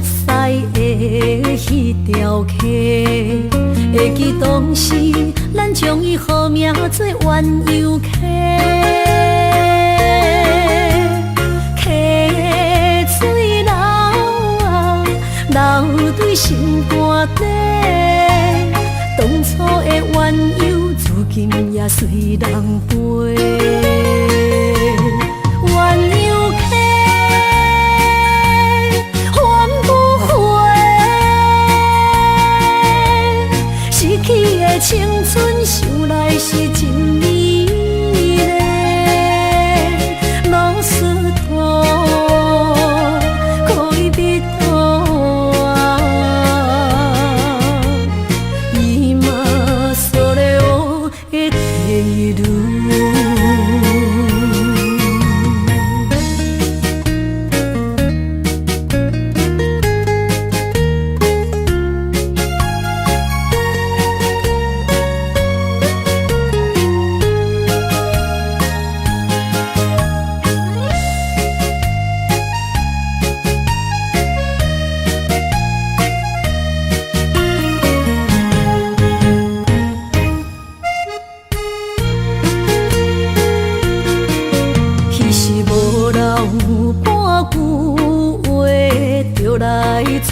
识的迄条溪，会记当时咱将伊号名做鸳鸯溪。溪水流啊，流对心肝底。当初的鸳鸯，至今也随人陪。鸳鸯溪，翻不回，逝去的青春，想来是真美丽。老师徒，可以彼途啊，伊嘛所了的地路。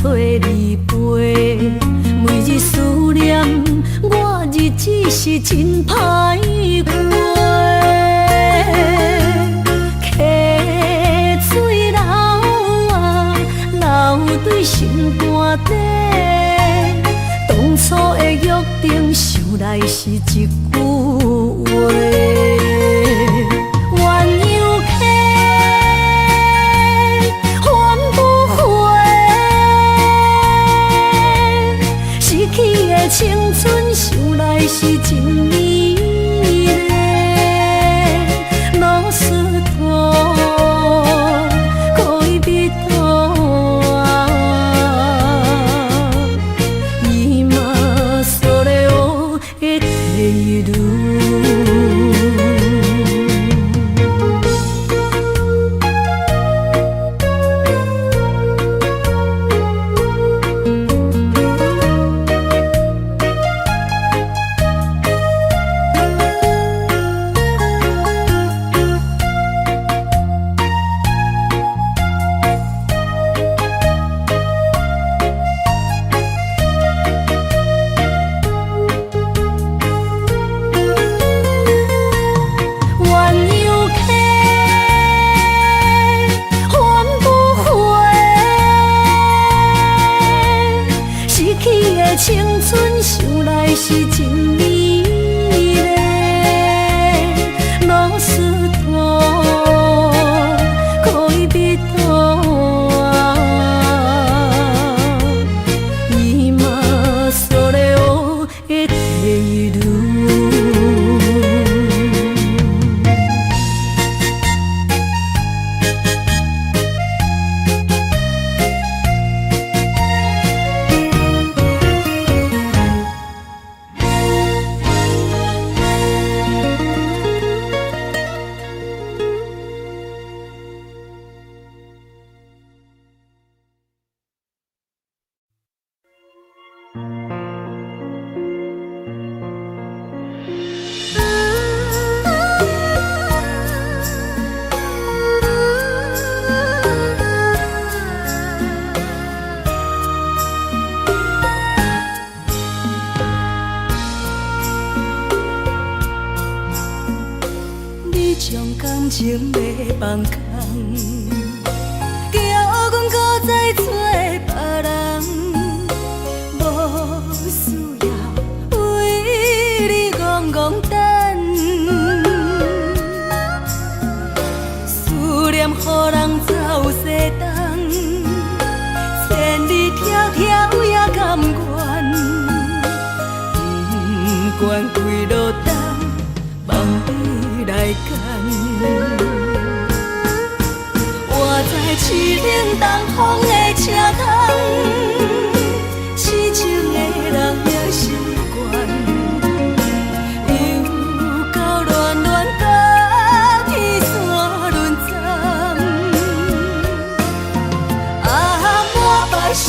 找你陪，每日思念，我日子是真歹过。溪水流啊，流对心肝底。当初的约定，想来是一句话。青春想来是真美丽，老师徒，可以彼途啊，伊嘛所了的地路。青春想来是真美丽，老师徒，可以彼途啊，伊嘛所了的地路。感情要放空，叫阮搁再找别人，无需要为你戆戆等。思念予人走西东，千里迢迢也甘愿，不管几落冬，望你来干。我在市顶东风的车窗，痴情的人也习惯，又到乱乱甲天山沦陷。啊，满白雪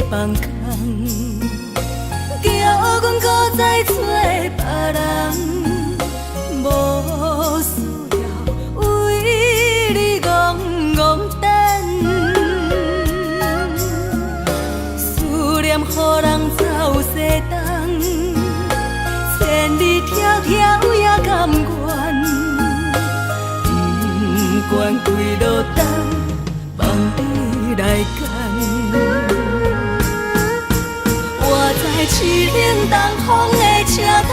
放空，叫阮搁再找别人。无需要为你戆戆等，思念予人走西东，千里迢迢也甘愿，不管几路灯，望你来牵。我在凄冷东风的车窗。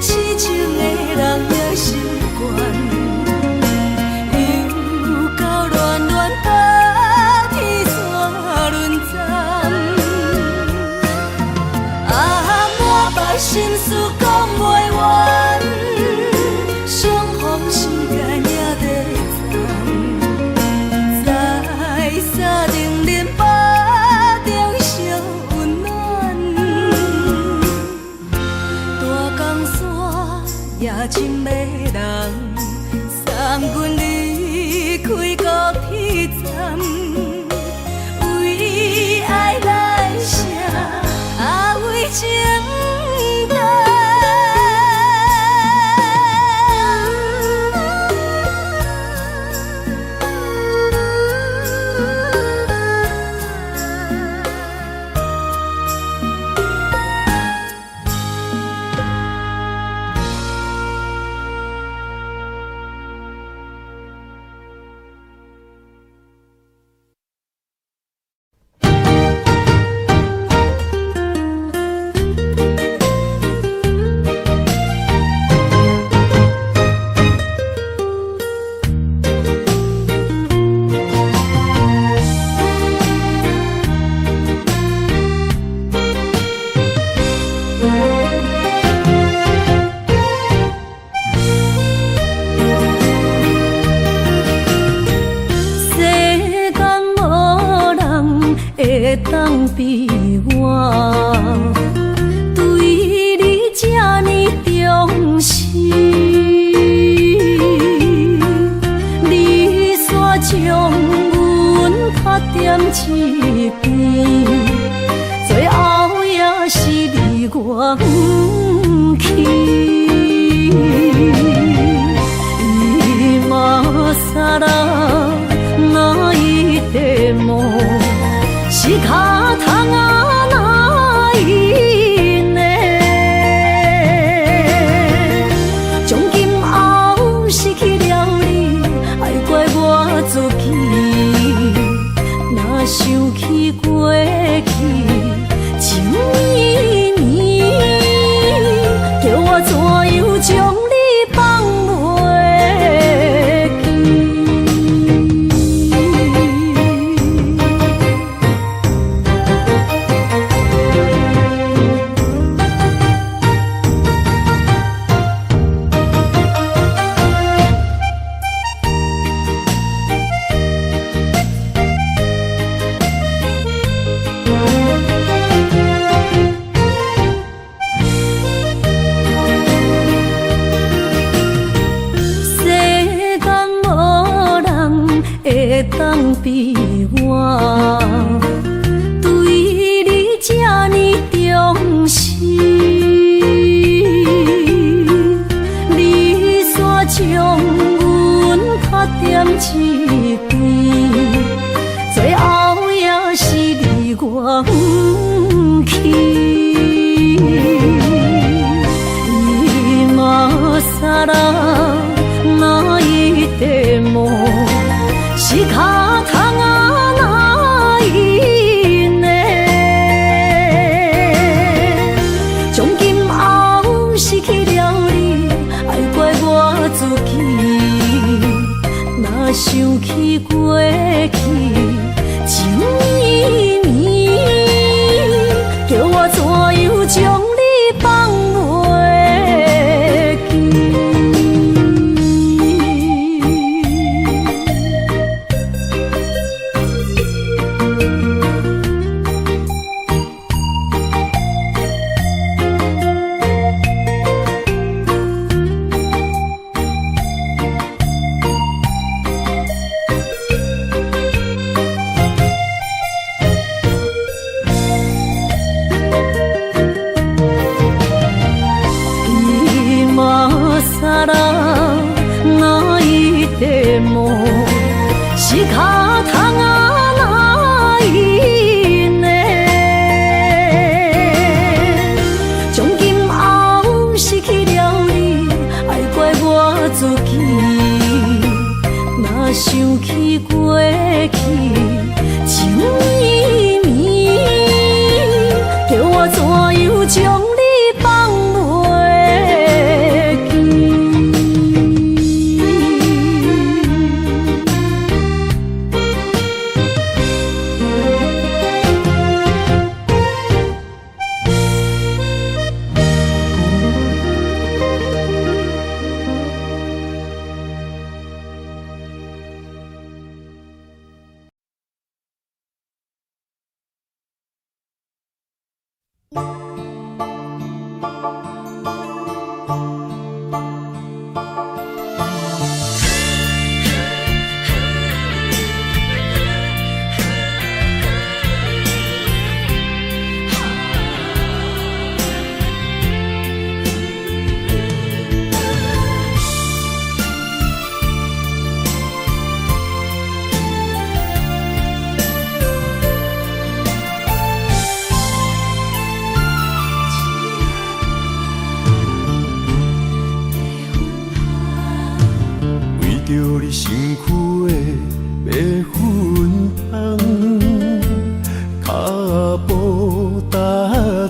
痴情的人也习惯，又到恋恋把天线轮转。满腹心事讲袂完，相逢时间也在站，在沙定林巴中相温暖。大江山也真迷人，送阮离开高铁站，为爱来写为情单。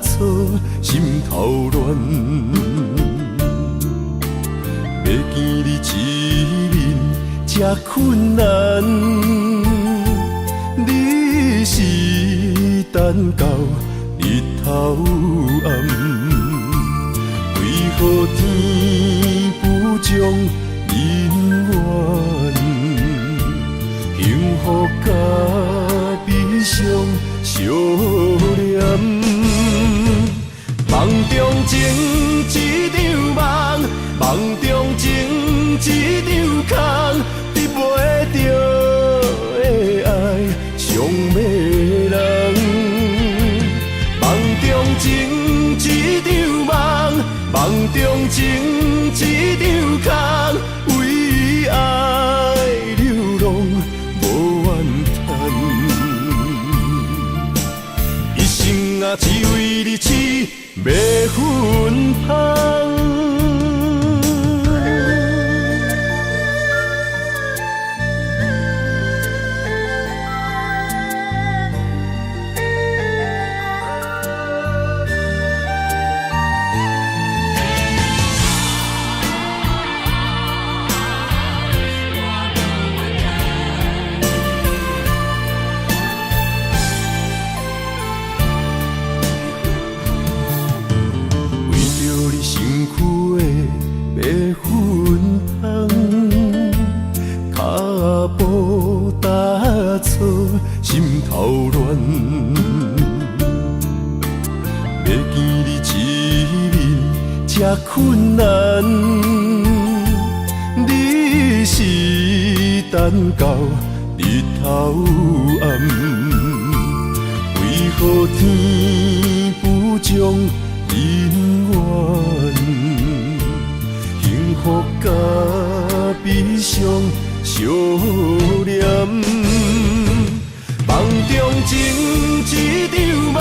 错，心头乱。要见你一面，这困难。你是等到日头暗，为何天不将人怨？幸福甲悲伤相连，梦中情一场梦，梦中情一场空，得袂着的爱上迷人。梦中情一场梦，梦中情一场空，为爱流浪无怨叹。一生啊，只为你痴，要分芳。心头乱，要见你一面，这困难。你是等到日头暗，为何天不将人怨？幸福甲悲伤相连。梦中情一场梦，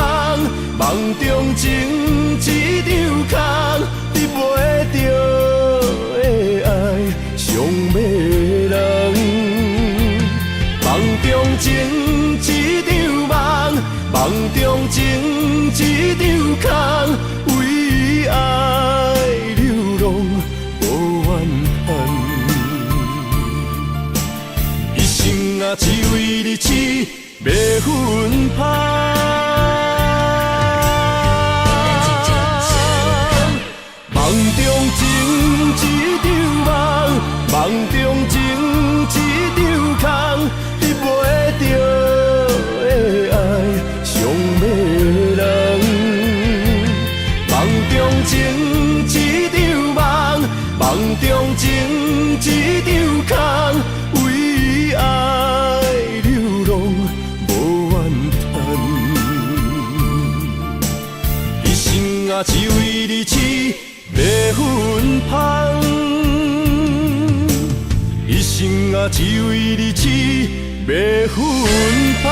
梦中情一场空，得袂着的爱上迷人。梦中情一场梦，梦中情一场空，为爱流浪无怨叹。一生啊，只为你痴。要分芳，梦中情一场梦，梦中情一场空，得袂着的爱上迷人。梦中情一场梦，梦中情一场空，为爱流浪。啊，只为你痴，要分芳。一生啊，只为你痴，要分芳。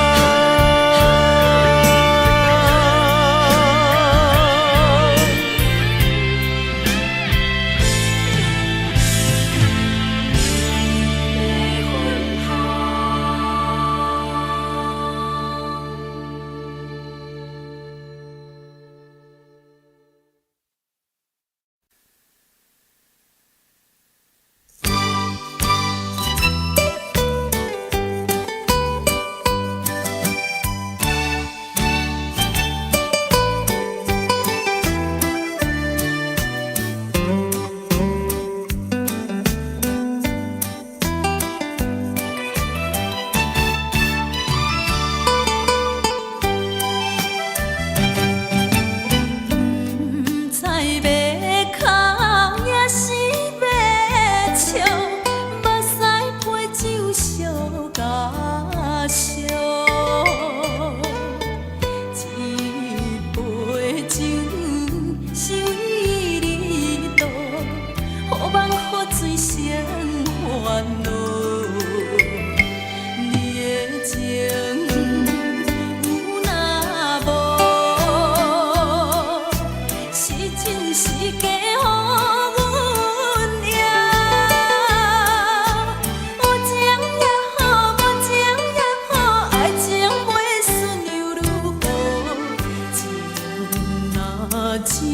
酒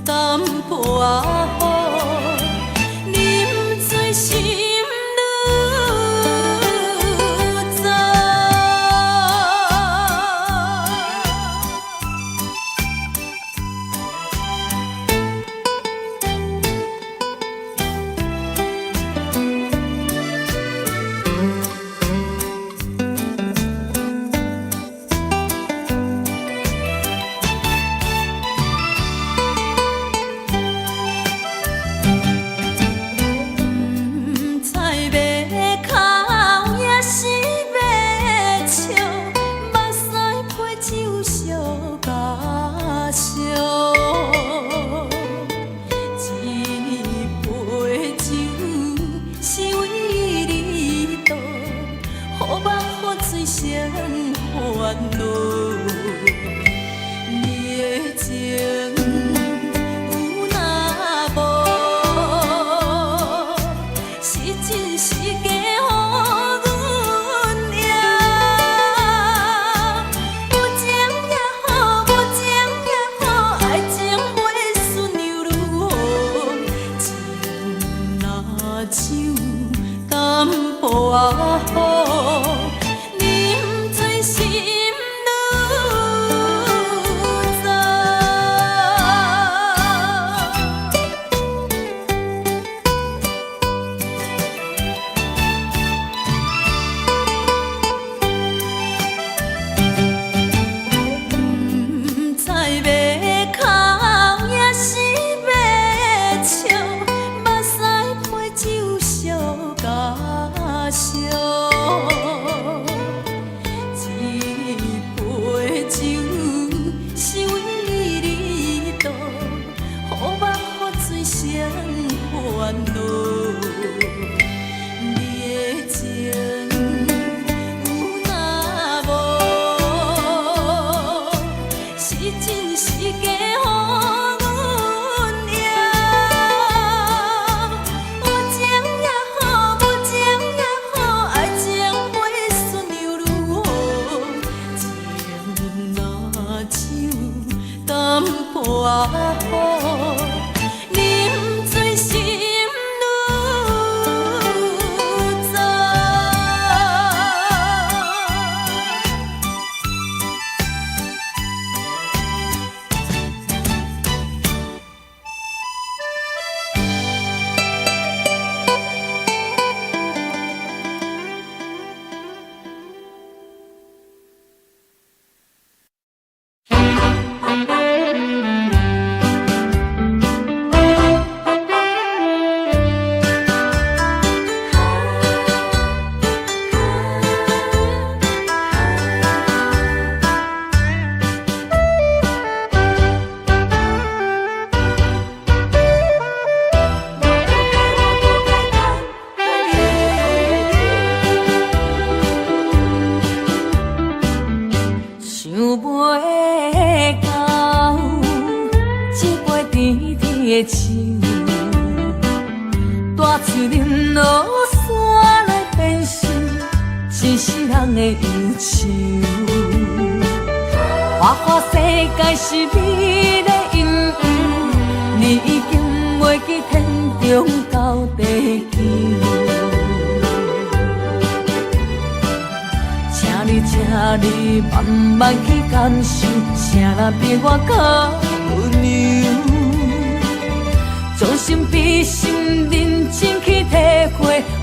淡薄仔好，啉醉心愈早。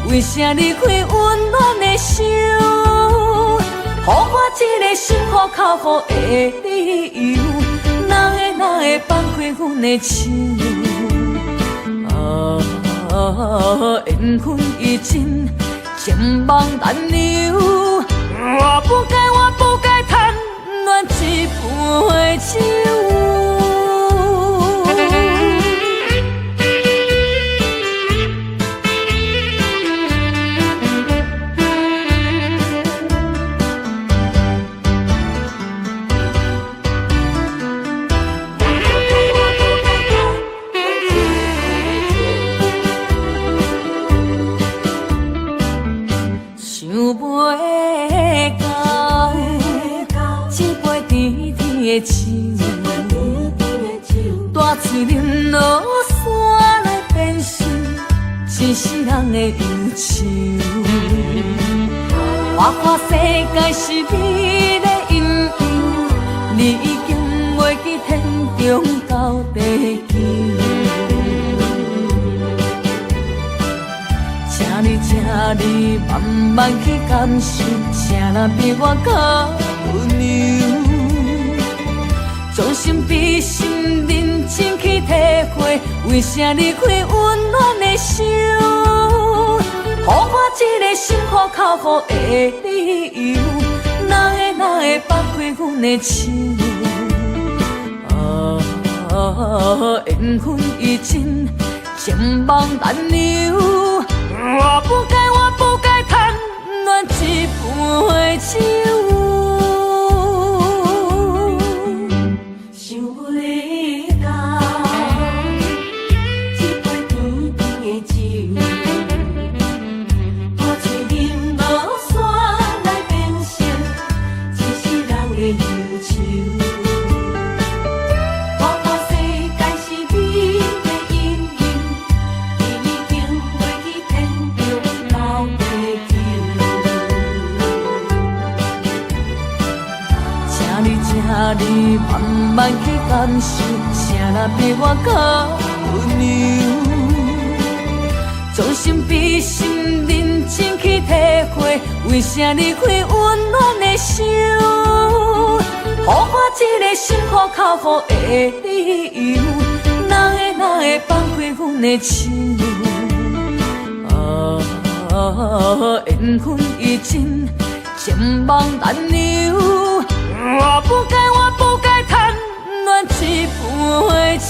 为啥离开温暖的手？予我一个心苦口苦的理由，哪会放开阮的手？缘分已尽，情梦难留。我不该贪恋一杯酒。的酒，破碎林落山来变成一世人的忧愁。花花世界是你的阴影，你已经袂记天中到地球。请你慢慢去感受，谁人比我较温柔？将心比心，认真去体会，为啥离开温暖的手？予我一个心苦口苦的理由，哪会放开阮的手？缘分已尽，情梦难留。我不该贪恋一杯酒。想要到一杯甜甜的酒，破碎林落山来变成一世人的忧愁。你慢慢去感受，谁人比我较温柔？将心比心，认真去体会，为啥离开温暖的手？予我一个心苦口苦的理由，哪会放开阮的手？缘分已尽，情梦难留。我不该贪恋一杯酒。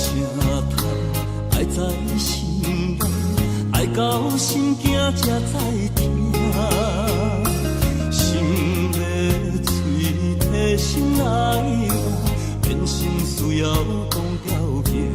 声叹，爱在心内，爱到心惊才知听。心要嘴替心来话，变成需要讲条行。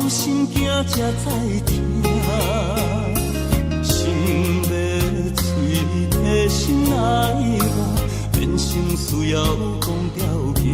心惊才知听，心要嘴替心来话，变成需要讲条行。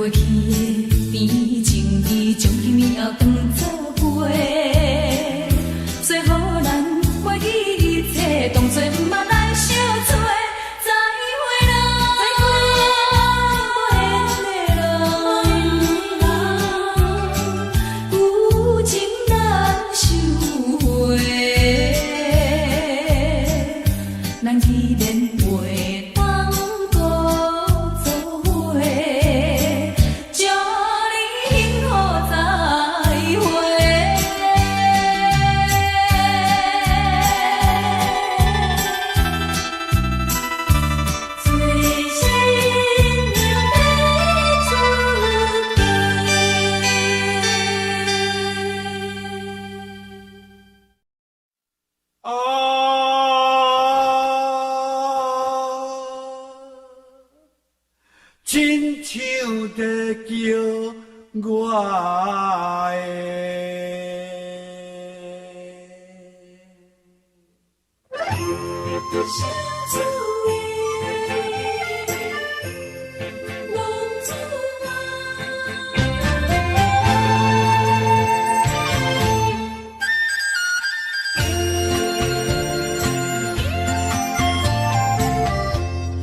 过去的甜情意，从今也当作陪。最好咱忘记一切，当作毋捌来相做。再会啦，有情难收回，咱既然袂当搁做伙，祝你幸福再会。最新娘要出亲像在叫我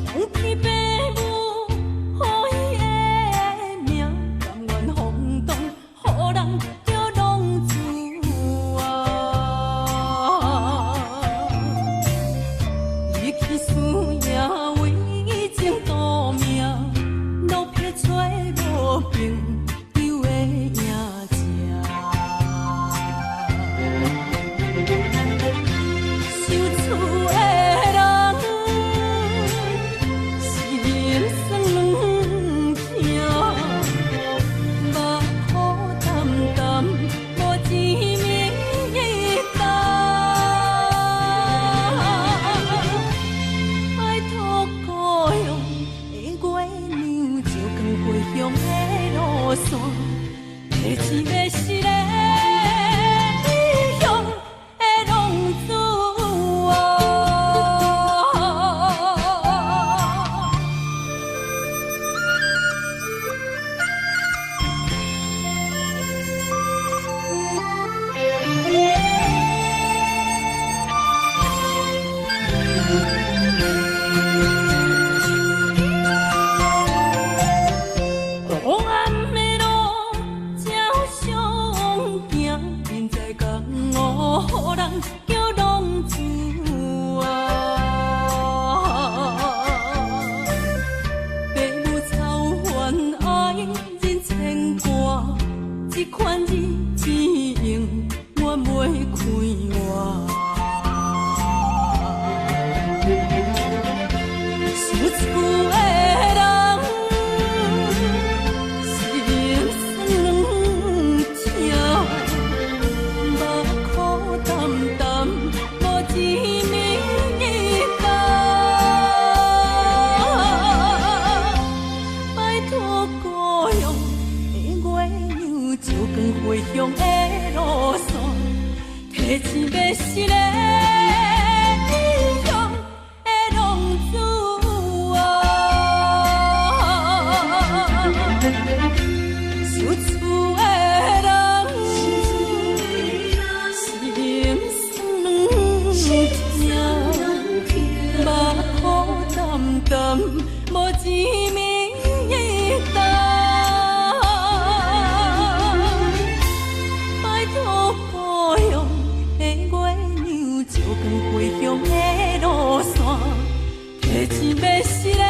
红天白母，予伊的命，甘愿风动，予人着浪子啊！离去思也为情夺命，路撇找无朋友的影子。受厝的人，心酸两痛，目苦淡淡，无一明一暗。拜托故乡的月娘，照光回乡的路线，提起要是个异乡的浪子啊！黑暗的路，照常行，现在江湖，予人叫浪子啊！父母操烦爱人牵挂，这款日子用我袂开活。受厝的人，心酸两痛，目苦淡淡，无一明一暗。拜托故乡的月娘，照光回乡的路线，提起要是个异乡的浪子啊！受厝的人，心酸两痛，目苦淡淡，无一明一暗。拜托故乡的月娘，照光回乡的路线，提起要是个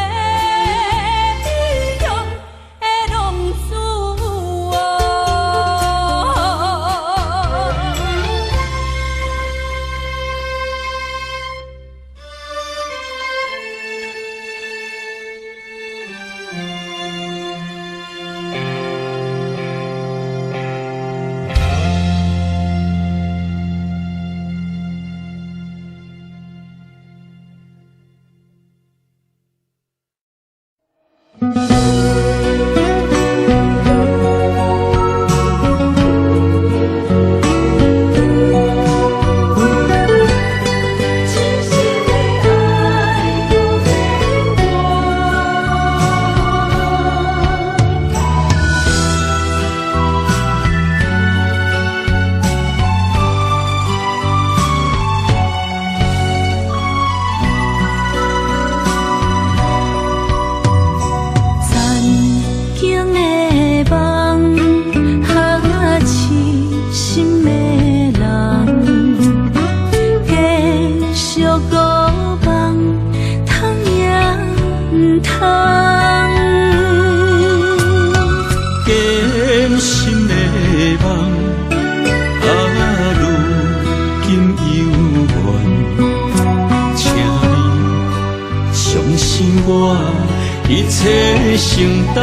切承担。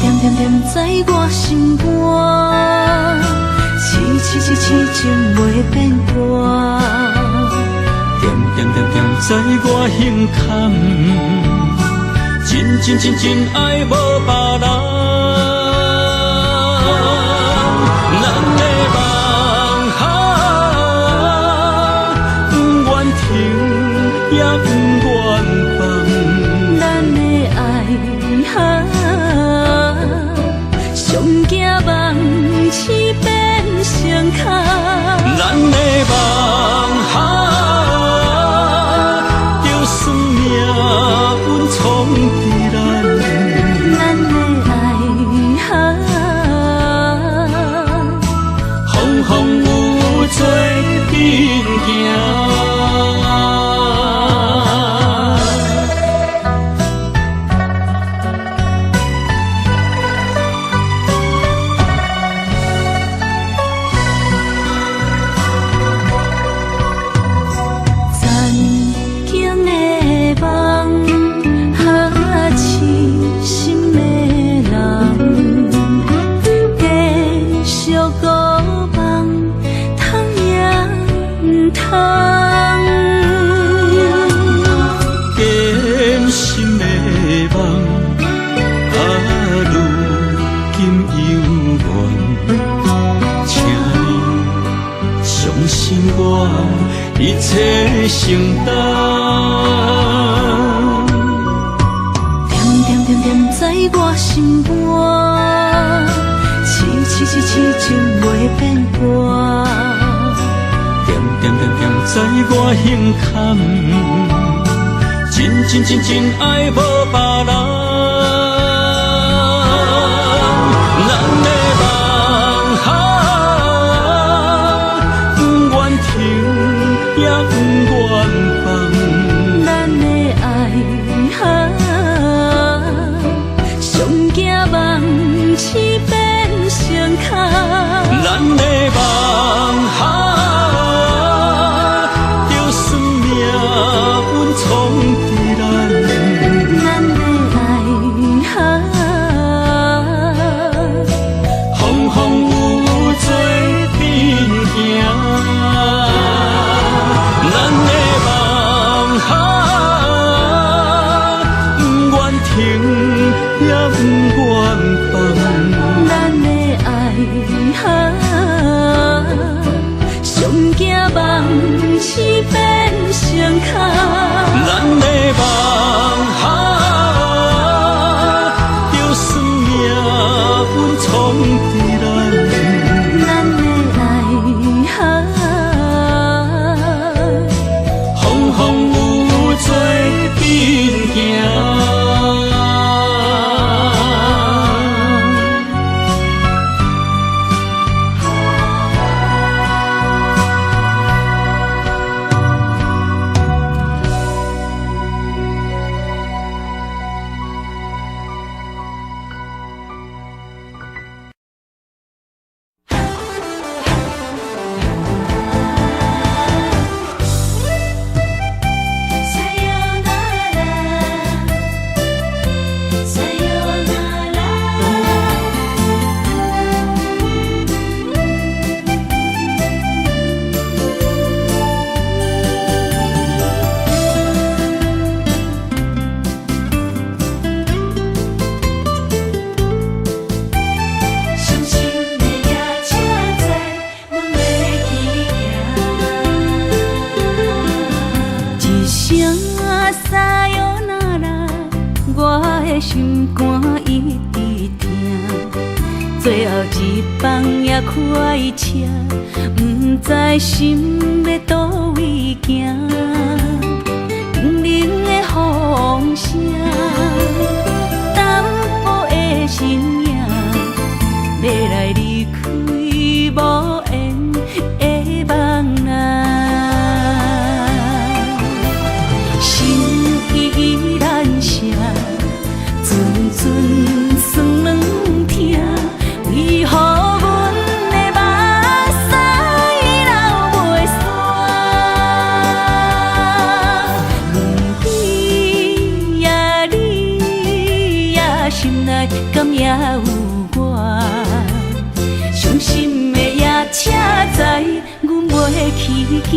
点点点在我心肝，痴情袂变卦。点点点点在我胸坎，真爱无别人。咱的梦不愿停，也不愿放。咱的爱上惊梦痴变成空。咱的梦就算命运闯伫咱，咱的爱风风雨做阵行。一切承担，点点点在我心肝，痴情袂变卦。点点在我胸坎，真爱无别人。咱的梦不愿停，也不愿放。咱的爱上惊梦痴变成空。咱的梦就算命运闯伫咱，咱的爱风风雨雨做阵行。咱的梦不愿停，也不愿放。咱的爱上惊梦痴变成空。咱的梦就算命运闯伫咱，咱的爱风风雨雨做阵行。心肝一直疼，最后一放也开车，不知心要倒位行。冷冷的风声，淡薄的身影，要来离开无缘的梦啊，心依然舍。阵阵酸软疼，为何阮的目屎流袂煞？阮有我。伤心的夜车载，阮袂去行。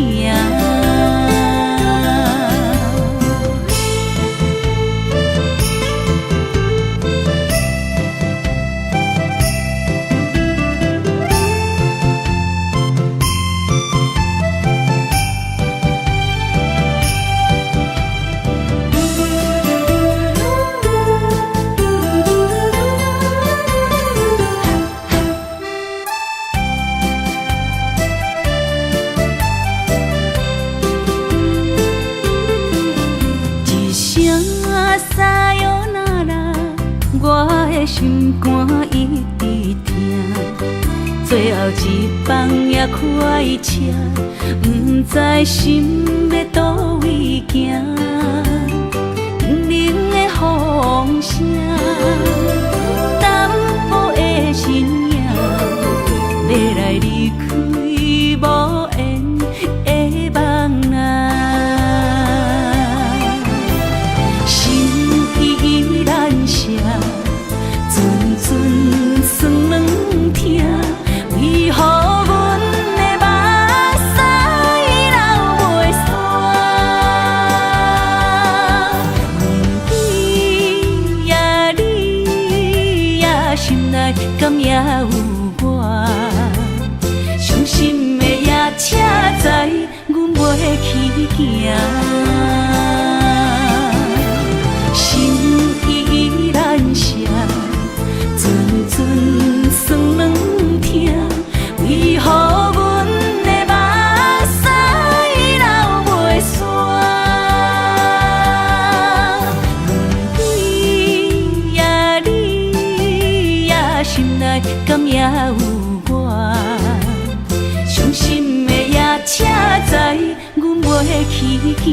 心肝一直疼，最后一放也快车，不知心要倒位行。冷冷的风声，淡薄的身影，要来离开无缘的梦啊，心依然舍。阵酸软疼，为何阮的目屎流袂煞？问你呀，心内敢也有我？伤心的夜车载，阮袂去行。心依然舍。阵酸软疼，为何阮的目屎流袂煞？问你呀，心内敢也有我？伤心的夜车载，阮袂去行。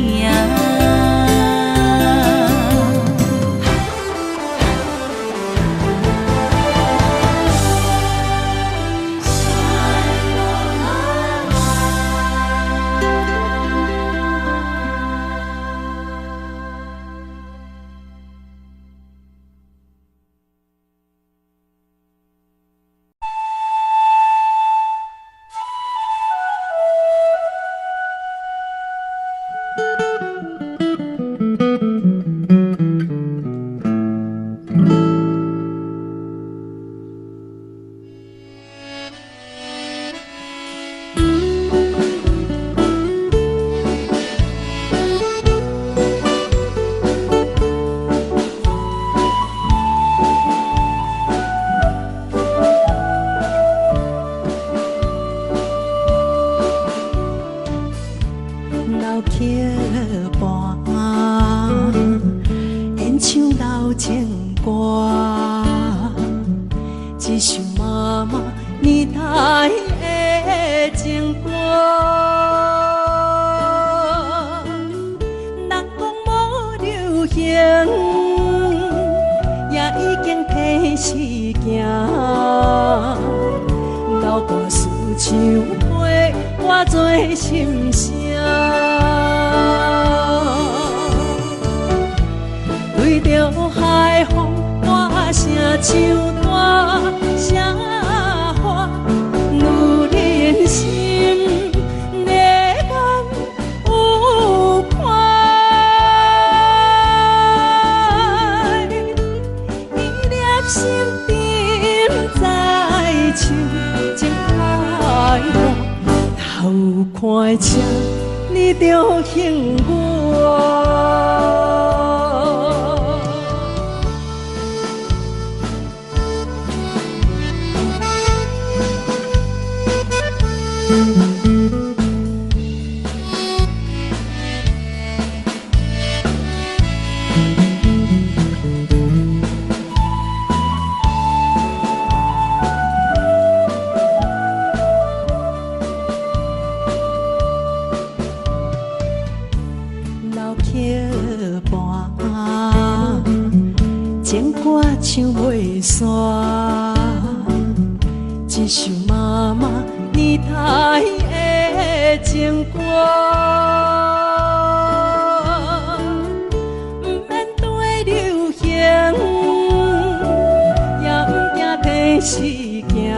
的时行，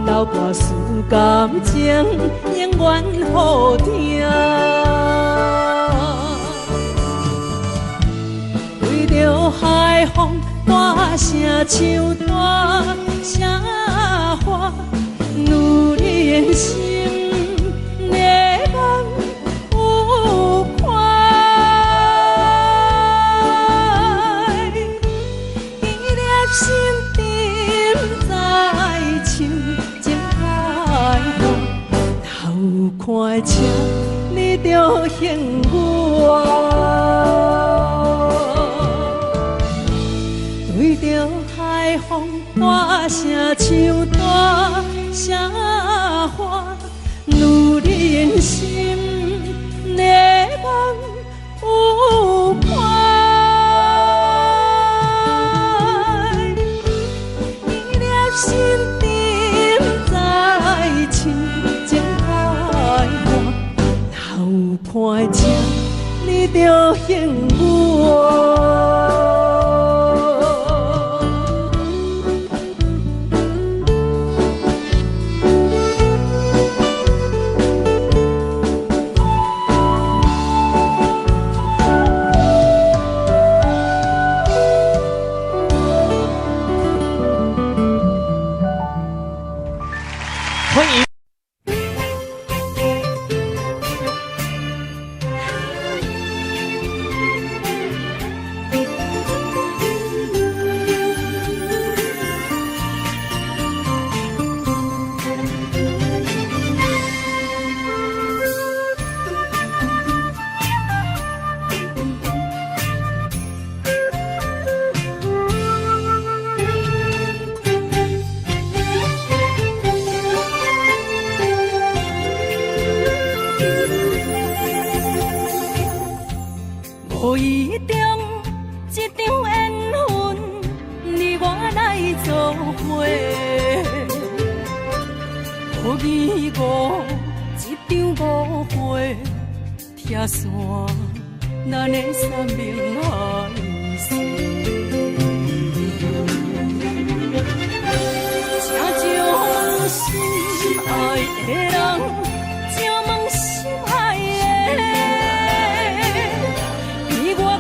流大思感情永远好听。为着海风大声唱大声话，女人心热望有快。伊粒心沉在唱情海话，头看车你着幸我。对着海风大声唱大声话，女人心热望有快。伊粒心沉在唱情海话，头看车你着幸我。无意中一场缘分，你我来作伙。无义误一场误会，拆散咱的三明海誓。请将心爱的人，请问心爱的。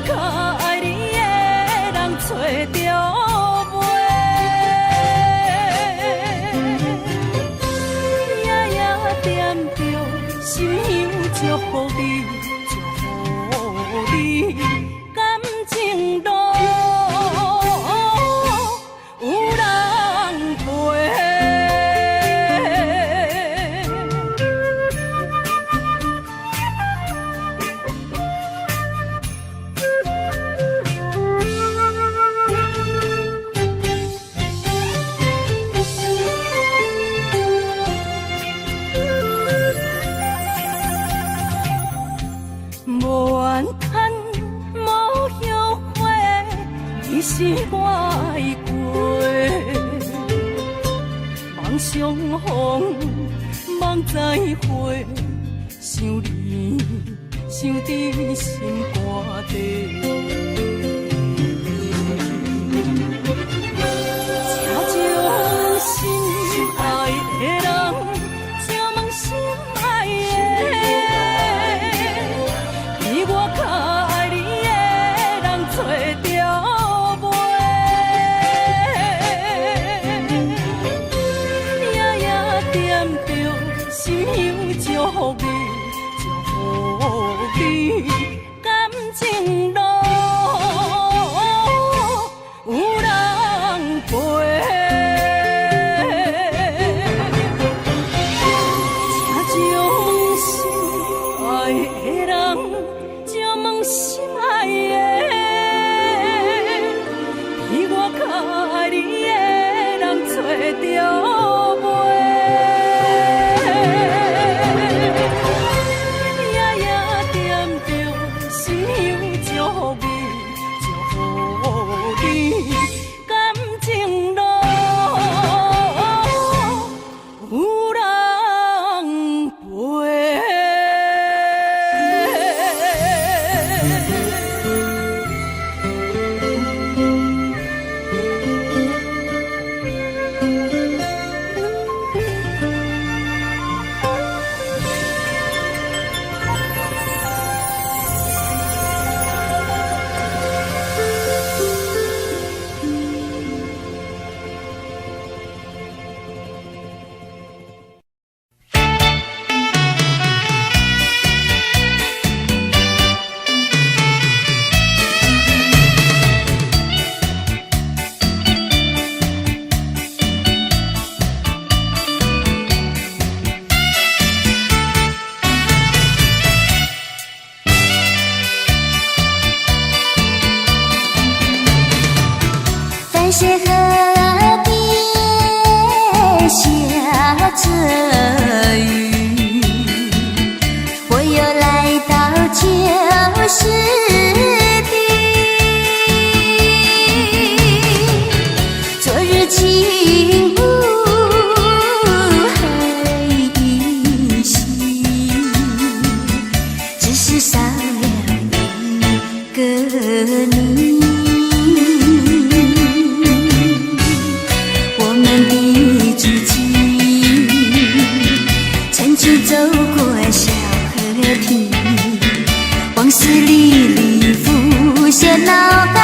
较爱你的人找着袂，夜夜惦着心香祝福你，祝福你感情路有人陪。无怨叹，无后悔，你是我的过。梦相逢，梦再会，想你，想伫心肝底。请将心爱的人，请问心爱的。我较爱你的人找着袂，夜夜惦着心香祝福你，祝福你感情路有人陪。请将心爱的人。心爱的，比我较爱你的人找着袂，夜夜惦着心香祝福你，祝福你感情路有人陪。淡水河边下着雨，我又来到旧时地。昨日情雾还依稀，只是少了一个你。我们的足迹曾经走过小河堤，往事历历浮现脑海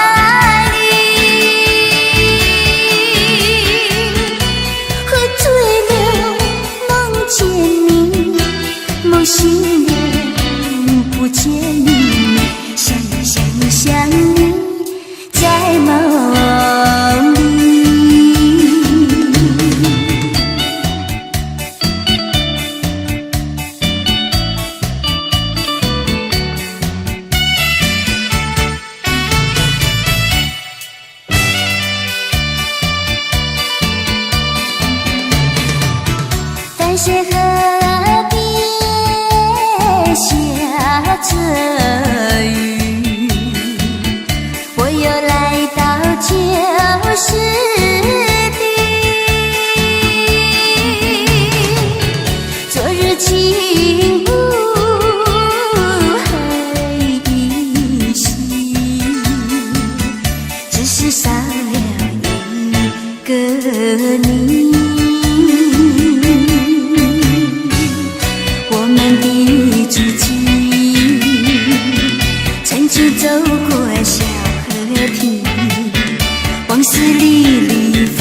里。喝醉了梦见你，梦醒了不见你，想你在梦里。淡水河边下着雨，我又来到旧时地。昨日情雾还依稀，只是少了一个你。我们的足迹曾经走过小河堤，往事历历浮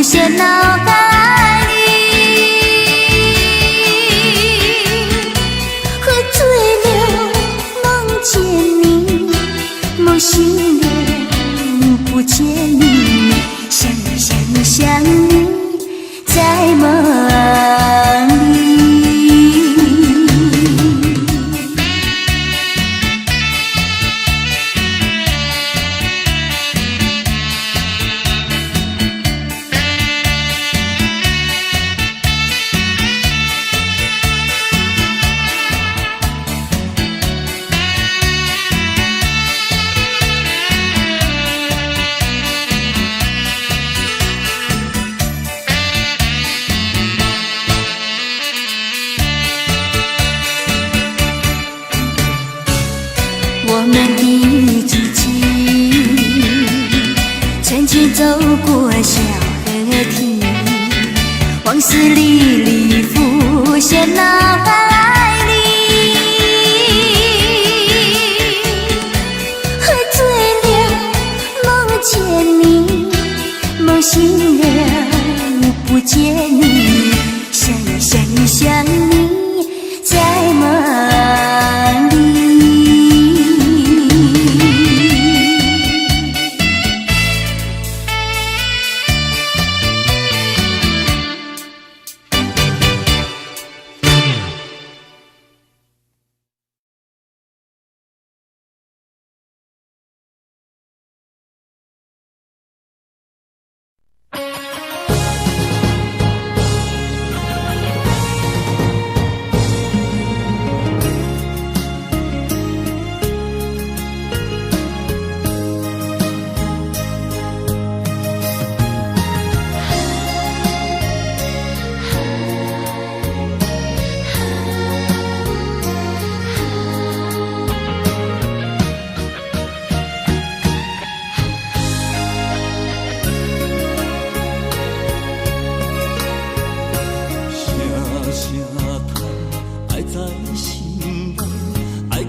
现脑海里。喝醉了梦见你，梦醒了不见你，想你在梦里。我们的足迹曾经走过小河堤，往事历历浮现脑海里。喝醉了梦见你，梦醒了不见你，想你在梦里。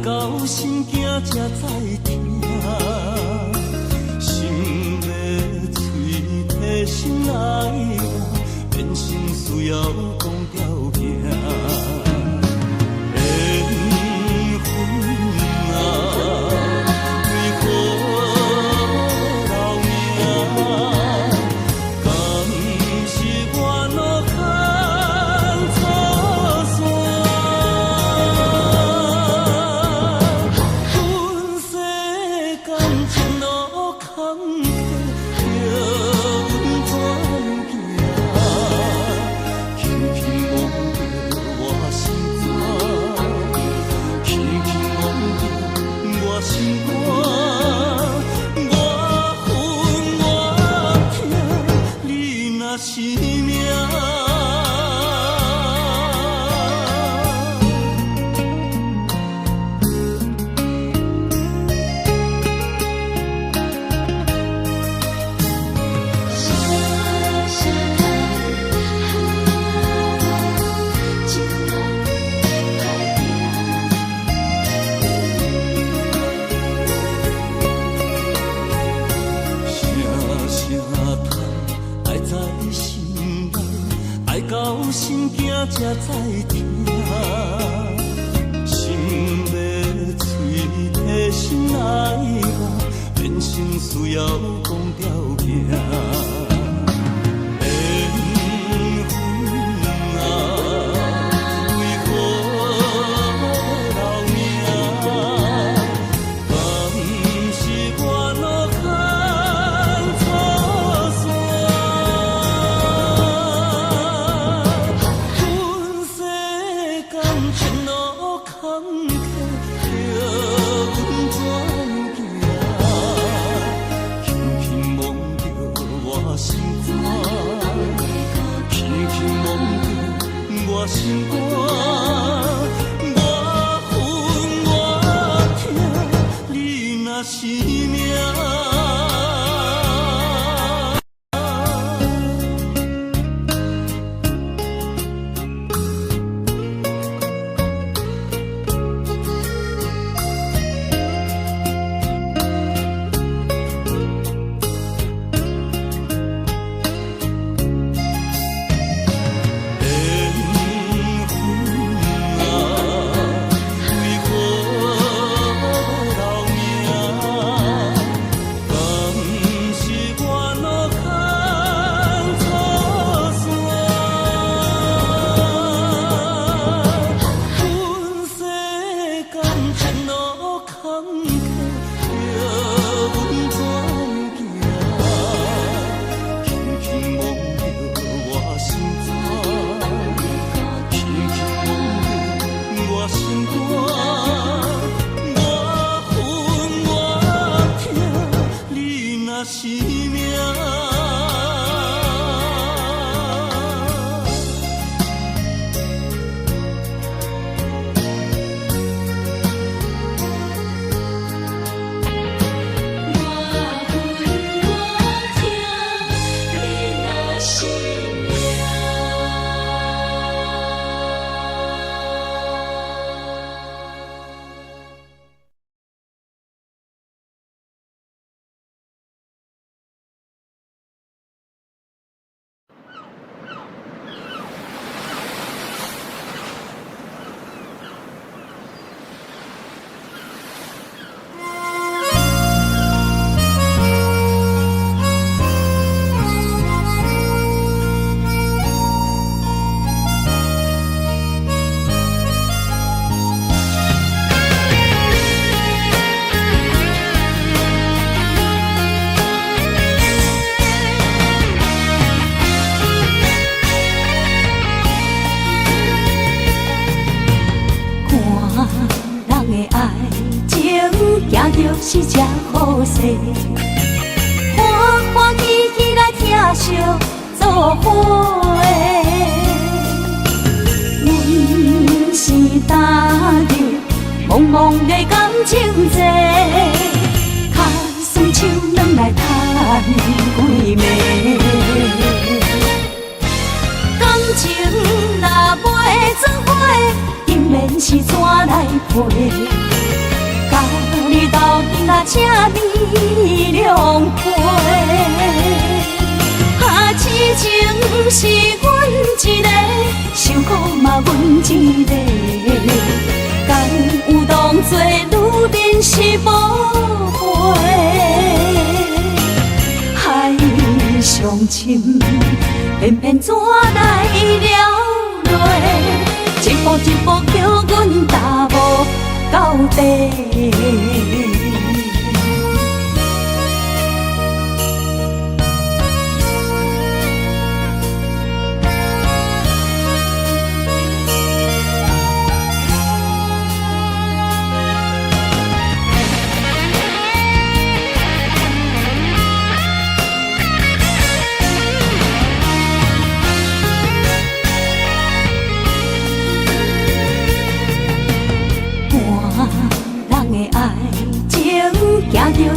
到心惊才知听，心要嘴提心爱我，变心需要讲条件。缘分啊，为何留名？敢是我落牵错线？阮世间前路坎坷。我心肝，我恨我痛，你若是命。到心惊才知听，心要碎的心来讲，人生需要讲条件。心肝，我恨我痛，你若是命。是只好势，欢欢喜喜来听相作伙。阮是踏入茫茫的感情债，卡算手软来叹几暝。感情若袂做伙，定然是怎来陪？甲你斗阵啊，请你谅配。啊，痴情是阮一个，受苦嘛阮一个。敢有当作女人是无悔？海上深，偏偏怎来了落？一步一步叫阮踏无到底。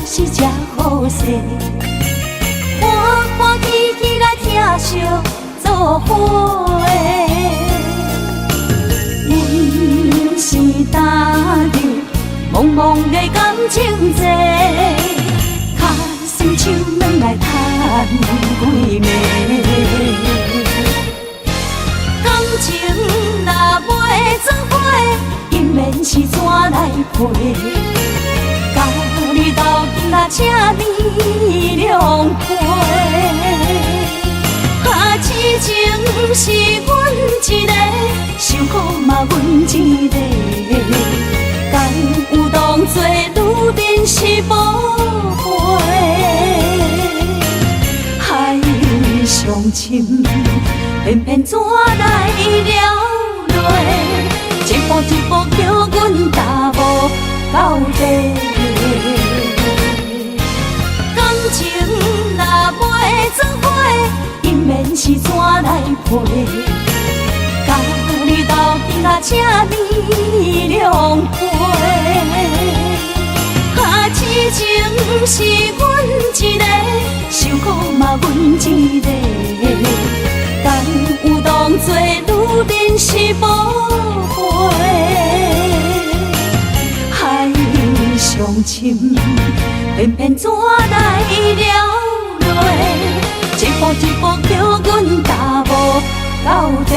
是这好势，欢欢喜喜来疼惜做伙的。阮是担着茫茫的感情债，卡心手软来叹几暝。感情若袂做伙，因免是怎来陪？甲你斗阵啊，请你谅解。啊，痴情是阮一个，受苦嘛阮一个。敢有当作女人是宝贝？海上深，偏偏怎来了落？一步一步叫阮踏无到底。感情若袂做伙，因免是怎来陪？甲你斗阵啊，请你谅解。啊，痴情是阮一个，受苦嘛阮一个。敢有当作女人是宝贝？海上深，偏偏怎来了落？一步一步叫阮踏无到底。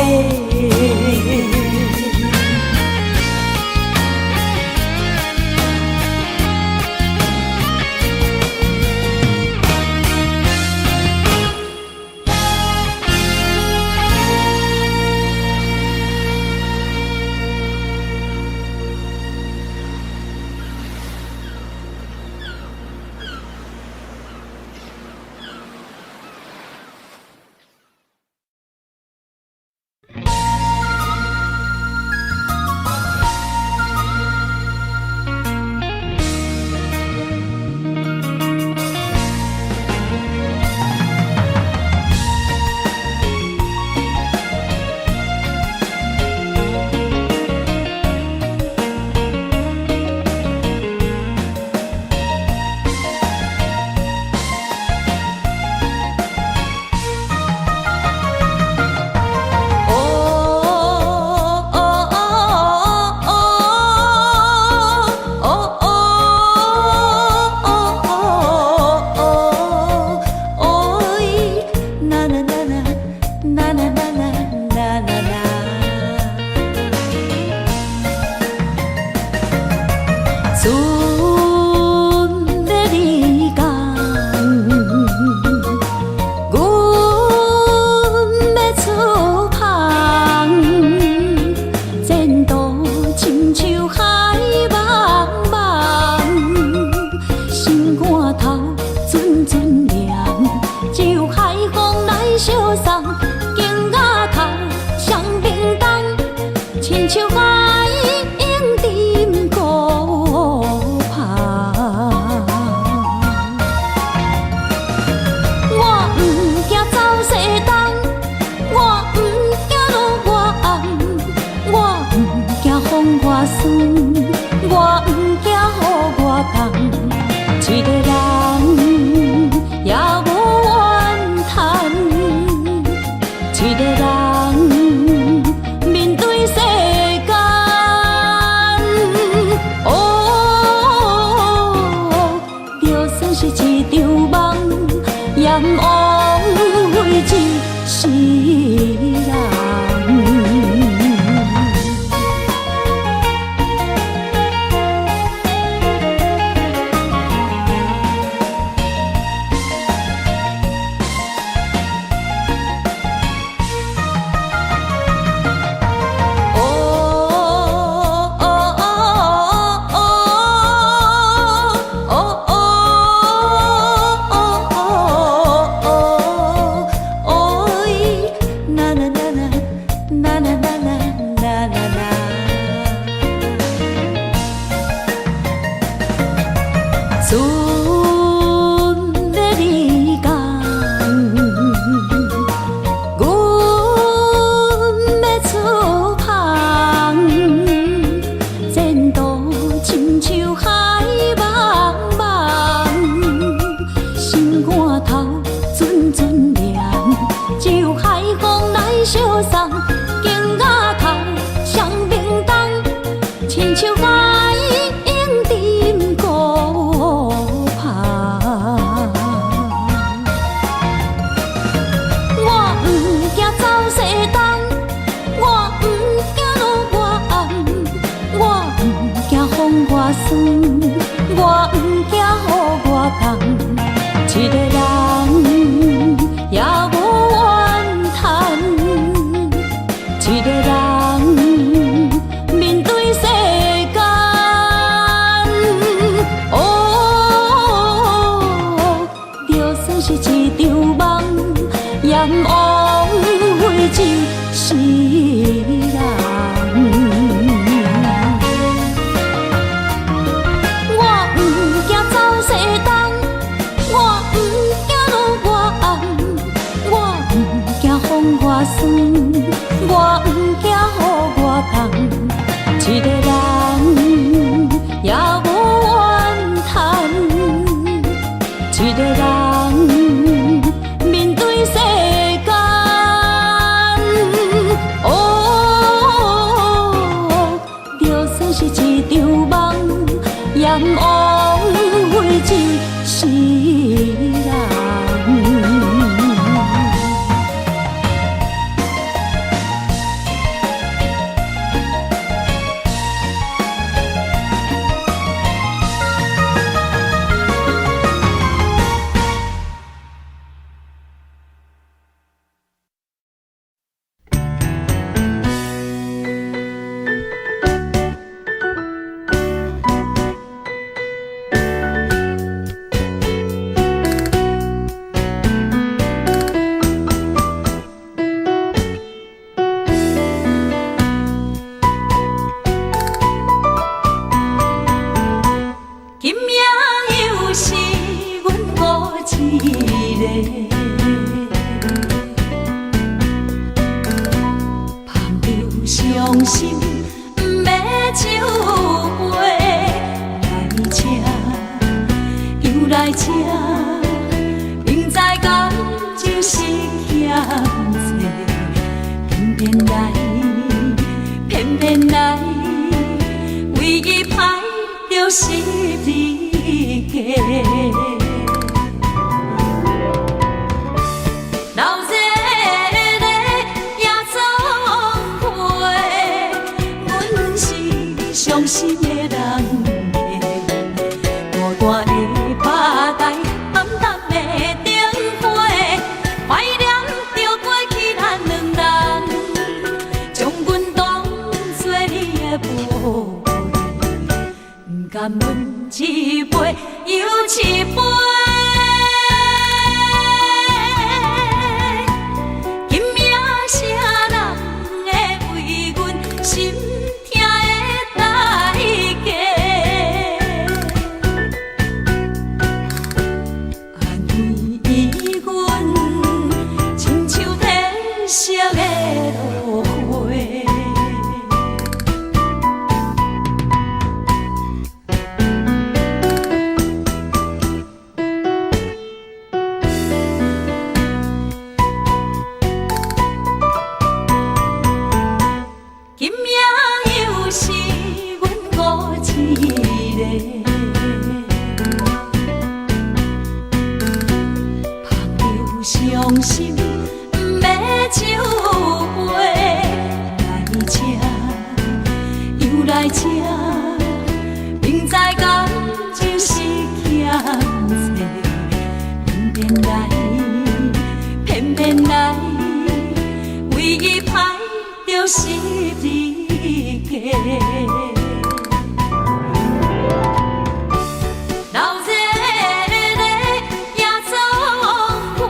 今夜又是阮孤一个，捧着伤心不要酒杯，来吃又来吃，明知感情是欠债，偏偏来，偏偏来，为伊歹着是你家。老热热夜总会，阮是伤心的人家，孤单的吧台，暗淡的灯花，怀念着过去咱两人，将阮当作你的宝贝，不甘阮一杯又一杯。今夜啥人会为阮心痛的代价？安慰阮，亲像天色的落花。今夜又是阮孤一个，捧着伤心不要酒杯，来吃又来吃，明知感情是欠债，偏偏来，偏偏来，为伊歹着是你家。老热热夜总会，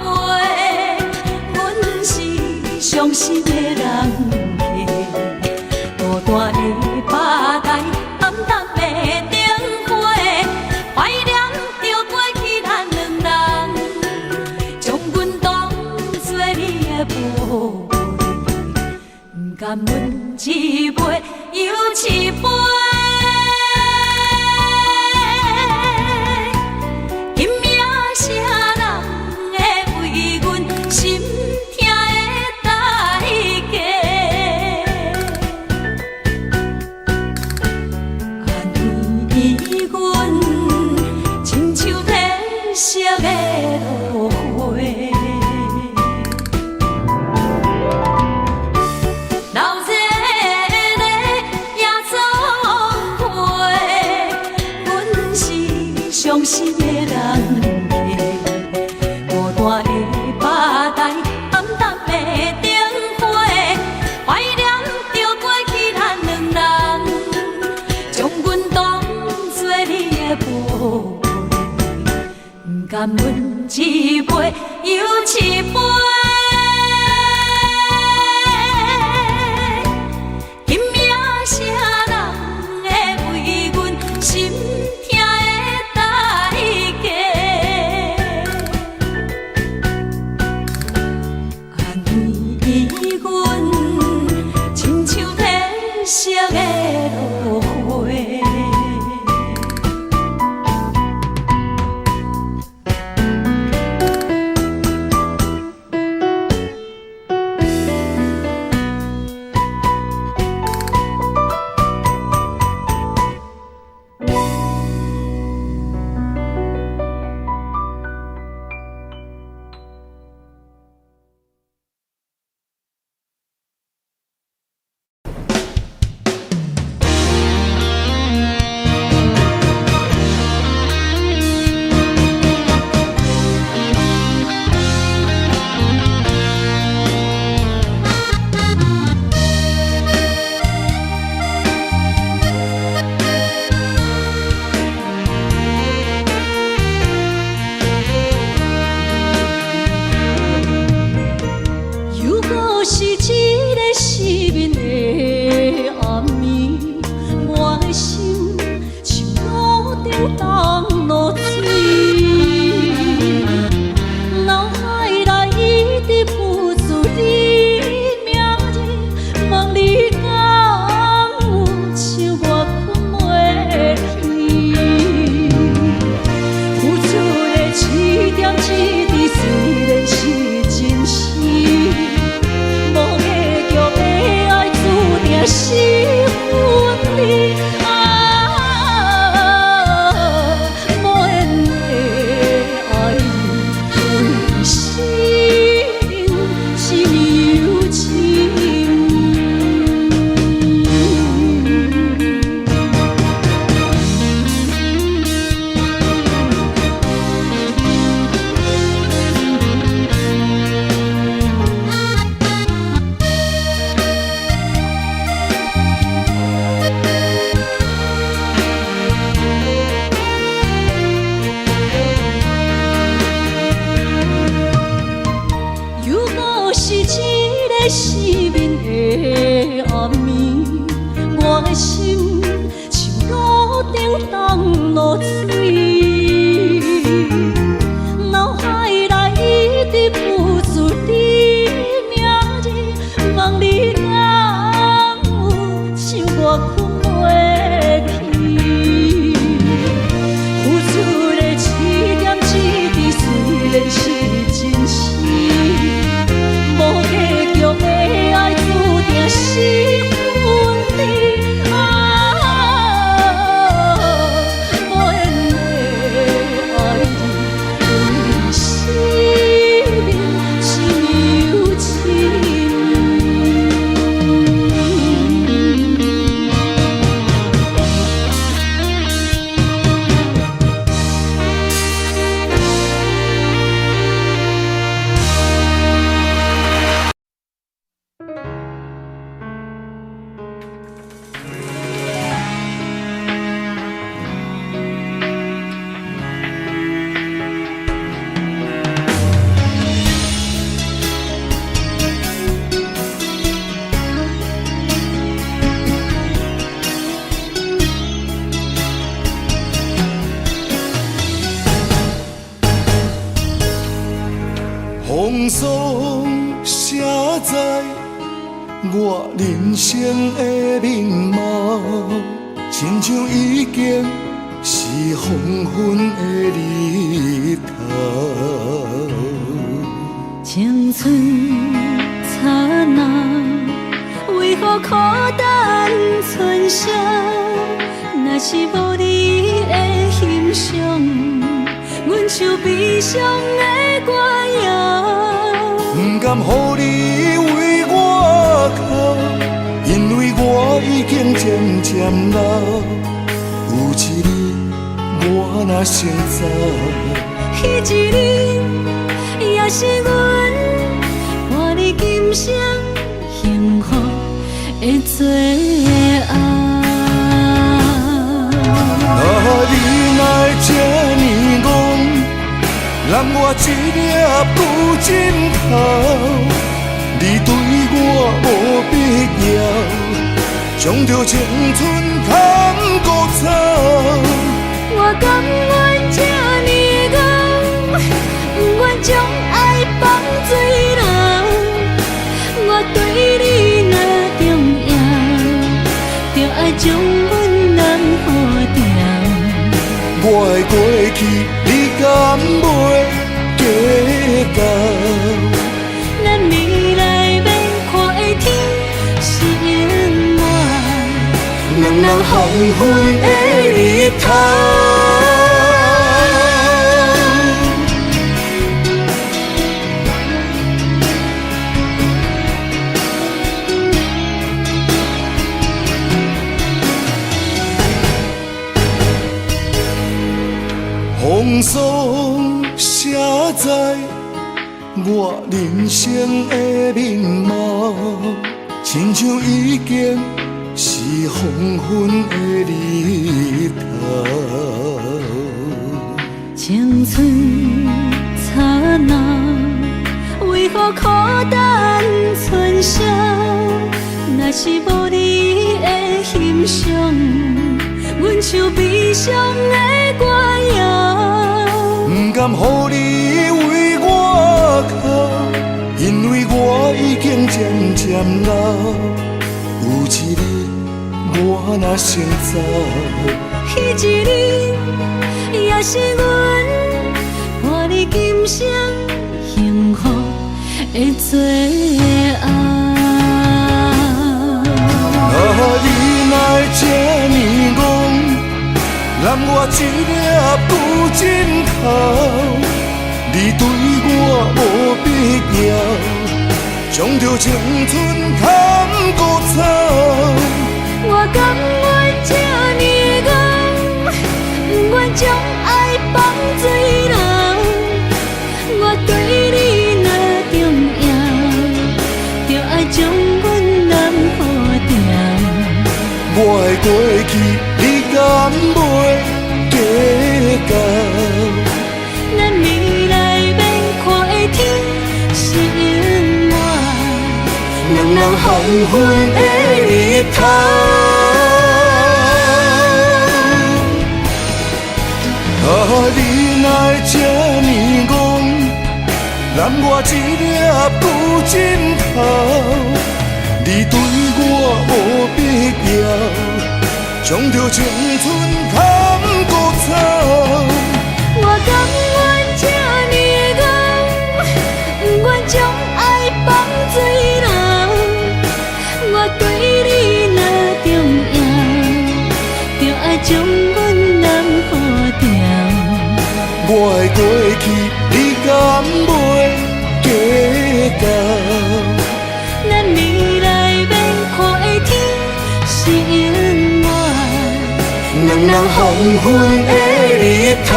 阮是伤心的人家，孤单的吧台，暗淡的灯花，怀念着过去咱两人，将阮当作你的宝贝，不甘阮一杯又一杯。今夜啥人会为阮心痛的代价？安慰阮，亲像天色的落花。老热热夜总会，阮是伤心的人家，孤单的吧台，暗淡的灯花，怀念着过去咱两人，将阮当作你的宝贝，不甘阮一杯又一杯。今夜啥人会为阮心痛的代价？安慰阮，亲像天色的落花。当落水，脑海内一直浮出你名字，望你敢有像我困袂去，付出的一点一滴虽然是真实，无结局的爱注定是分离。失眠的暗暝，我的心像路顶当落水，脑海内一直浮出你名字，望你敢有像我困袂去，付出的一点一滴虽然是真实，无结局的爱注定是分离无缘的爱你，生命是有情。风霜写在我人生的面貌，亲像已经是黄昏的日头。青春刹那，为何孤单存剩？若是无你的欣赏，阮像悲伤的歌谣。不甘予你为我哭，因为我已经渐渐老。有一日我若先走，彼一日也是阮伴你今生幸福的最后。你若会这呢戆，让我一粒不枕头。你对我无必要，将着青春通孤草。我甘愿这呢戆，不愿将爱放水流。我对你若重要，就爱将阮人付掉。我的过去，你敢袂计较？咱未来要看的天是永远，两人黄昏的日头。风霜写在我人生的面貌，亲像已经是黄昏的日头。青春刹那，为何孤单存剩？若是无你的欣赏，阮像悲伤的歌谣。甘予你为我哭，因为我已经渐渐老，有一日我若先走，彼一日也是阮伴你今生幸福的最后。你哪会这呢戆，揽我一粒旧枕头？你对我无必要，将着青春砍骨草。我甘愿这呢戆，不愿将爱放水流。我对你若重要，就爱将阮男好掉。我的过去，你敢袂计较？咱未来免看的天是永远，两人黄昏的日头。你哪会这呢戆，揽我一粒旧枕头？你对我无必要，将着青春砍骨草。我甘愿这呢戆，不愿将爱放水流。我对你若重要，就爱将阮男好掉。我的过去，你敢袂计较？咱未来免看的天是永远，两人黄昏的日头。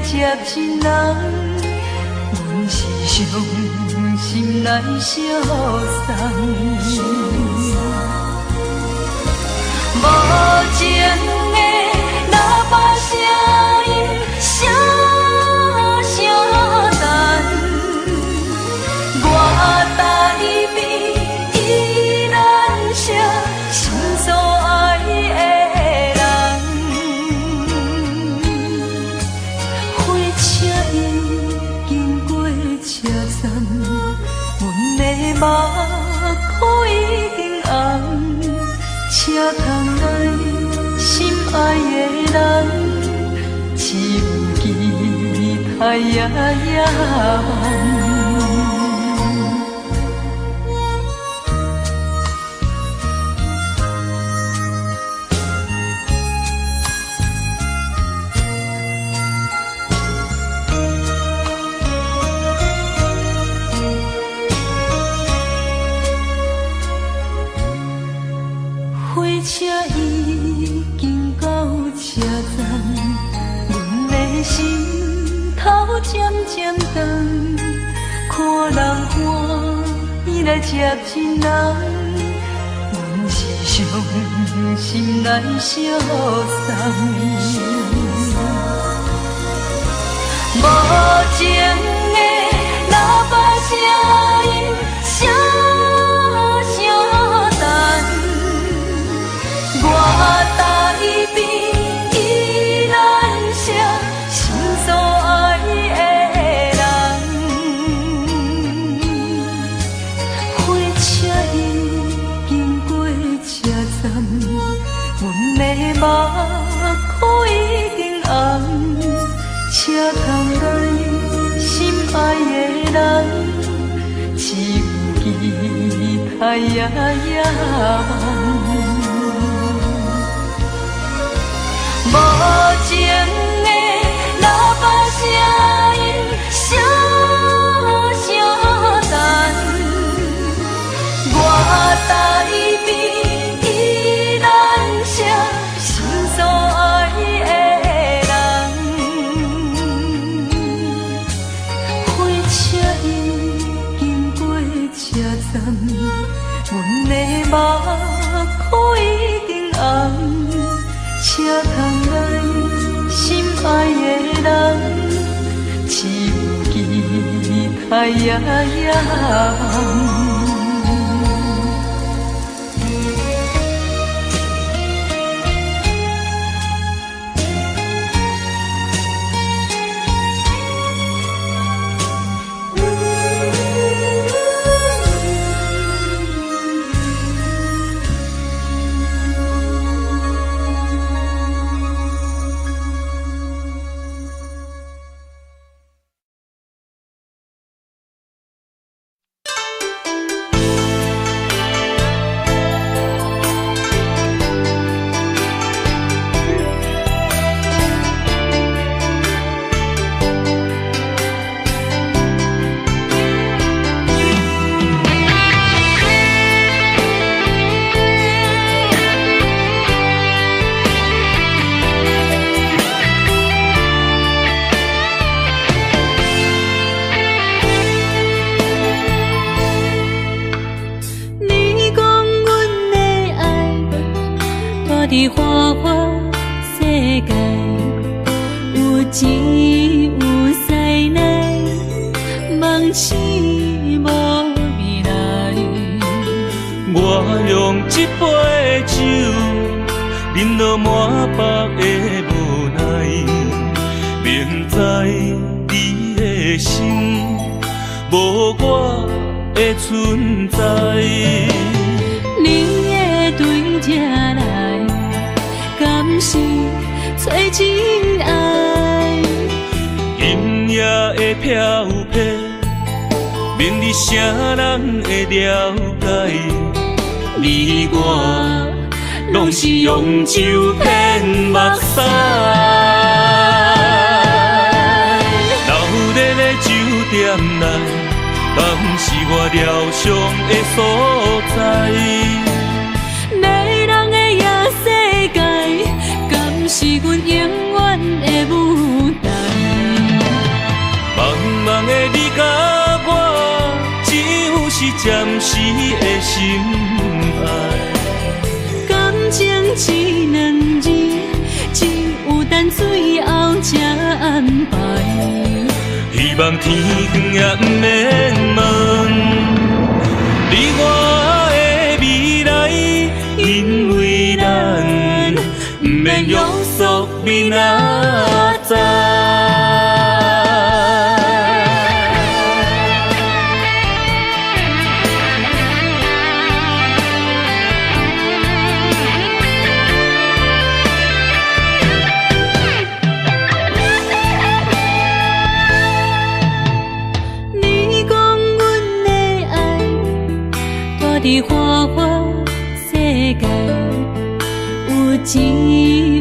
接亲人，阮是伤心来相送。无情的喇叭声音，声声等，我台边依然写心所爱的人。火车已经过车站，阮的目眶已经红。车窗内心爱的人，只有期待夜夜梦。火车已经到车站，阮的心头渐渐长，看人欢喜来接亲人，阮是伤心来相送。无情的喇叭声音，声声等。我台边依然写心所爱的通来心爱的人，只有期待夜夜梦。无情的喇叭声音，声声等，我台边依然写心所爱的人。火车已经过车站，阮的目眶已经红。车通来心爱的人，只有期待夜夜梦。伫花花世界，有钱有势力，梦醒无未来。我用一杯酒，饮落满腹的无奈，明知你的心无我的存在。你的对这来，敢是找真爱？今夜的飘飘，明日啥人会了解？你我拢是用酒骗目屎，流热的酒店内，敢是我疗伤的所在？迷人的夜世界，敢是阮永远的舞台？茫茫的你甲我，只有是暂时的心爱。感情只两字，只有等最后才安排。希望天光也不免问，你我的未来，因为咱不免约束明仔载。伫花花世界，有钱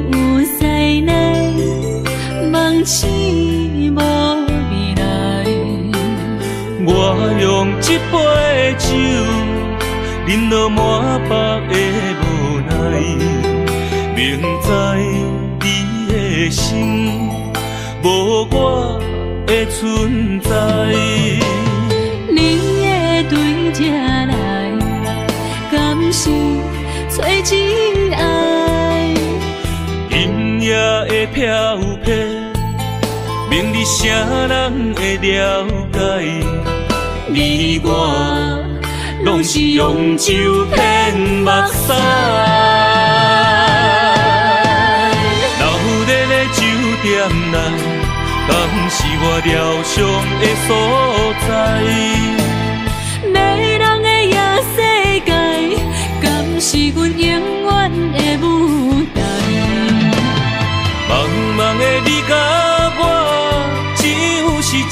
有势力，梦醒无未来。我用一杯酒，饮落满腹的无奈，明知你的心无我的存在。你的对这来，敢是找真爱？今夜的飘飘，明日啥人会了解？你我拢是用酒骗目屎，流热的酒店内，敢是我疗伤的所在？迷人的夜世界，敢是阮永远的舞台？茫茫的你甲我，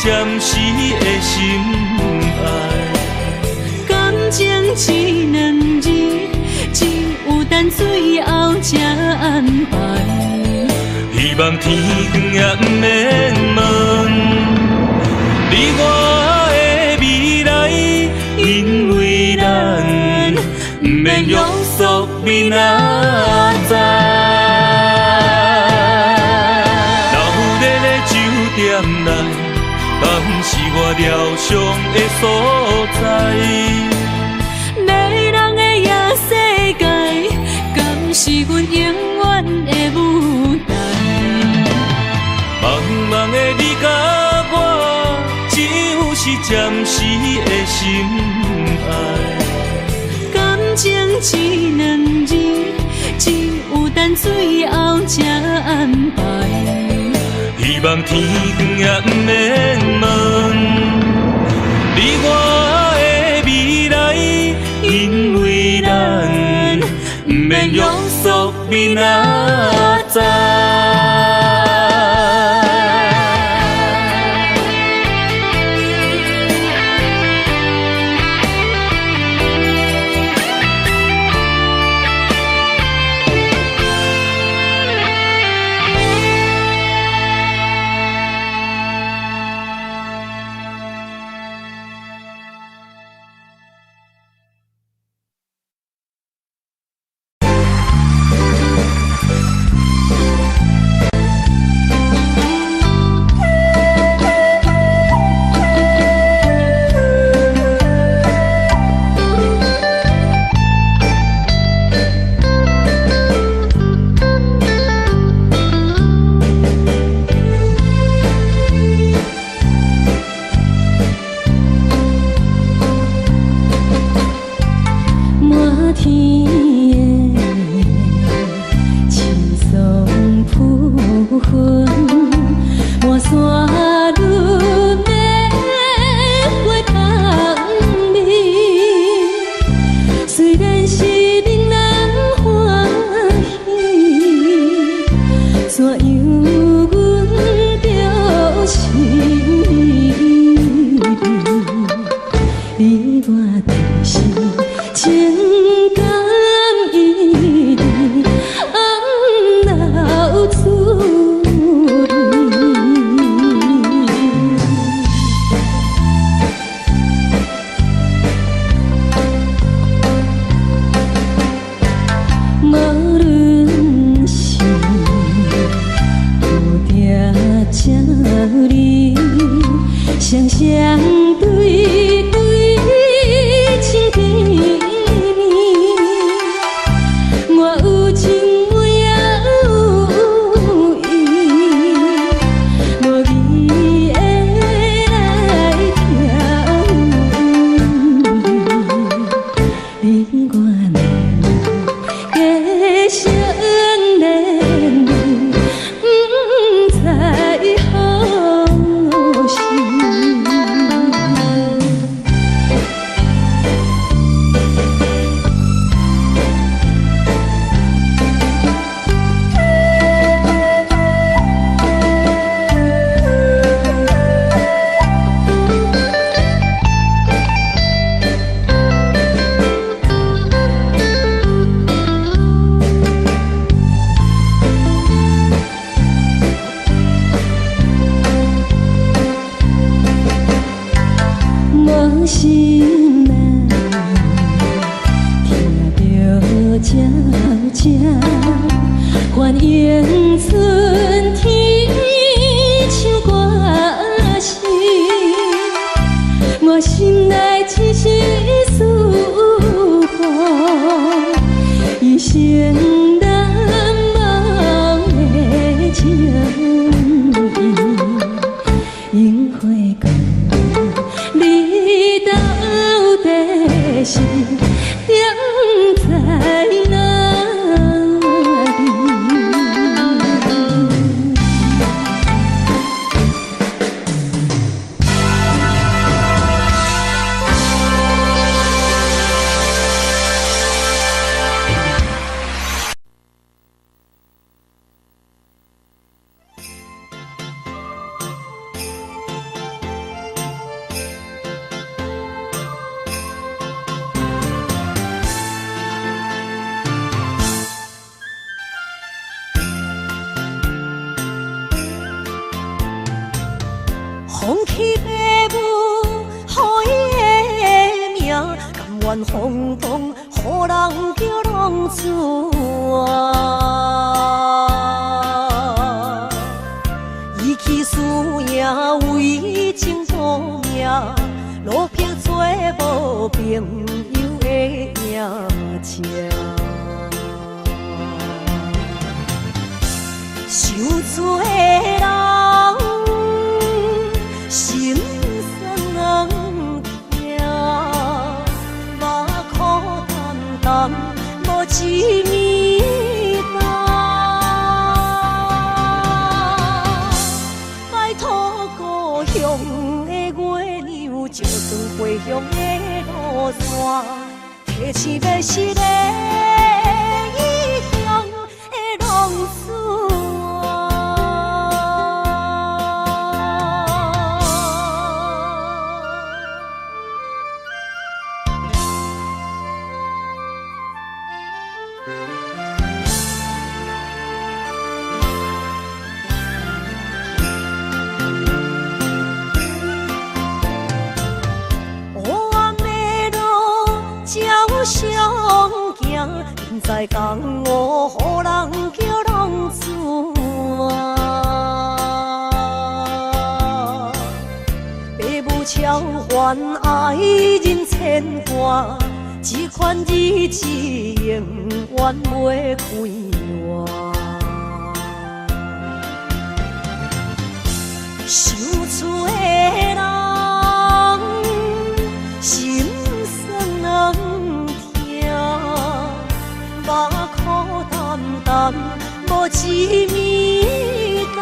暂时的心爱。感情只两字，只有等最后才安排。希望天光也不免问，你我的未来，因为咱不免约束明仔载。老日的酒店内，敢是我疗伤的所在？迷人的夜世界，敢是阮永远的舞台？茫茫的你甲我，只有是暂时的心爱。感情只两字，只有等最后才安排。希望天光也不免问，你我的未来，因为咱不免约束明仔载。放弃父母，予伊的名，甘愿风光，予人叫浪子啊！伊去输赢，为情赌命，路撇做无朋友的赢者。受罪的人，心酸人听，目苦淡淡，无一面拜托故乡的月亮，照光回乡的路线，提醒要是个异乡的浪子。相行，现在江湖，予人叫浪子啊！父母超还爱人千万，这款日子永远袂快活。受罪的人，心酸人。目苦淡淡，无一面干。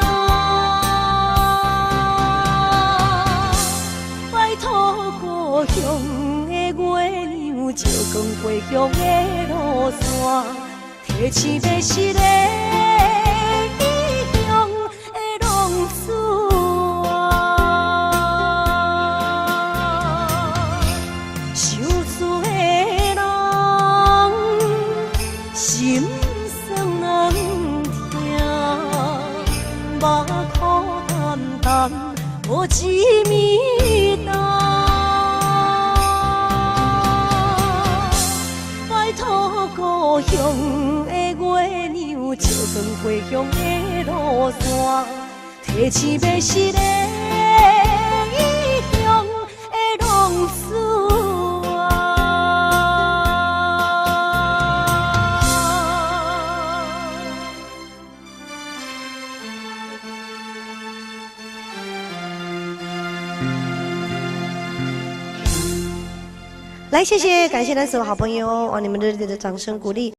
拜托故乡的月亮，照光回乡的路线，提醒要是个异乡的浪子啊！受罪的人，心酸人听，目苦淡淡，无一面干。拜托故乡的月亮，照光回乡的路线，提醒要是个异乡的浪子啊！来，谢谢，感谢咱所有好朋友哦，你们热烈的掌声鼓励。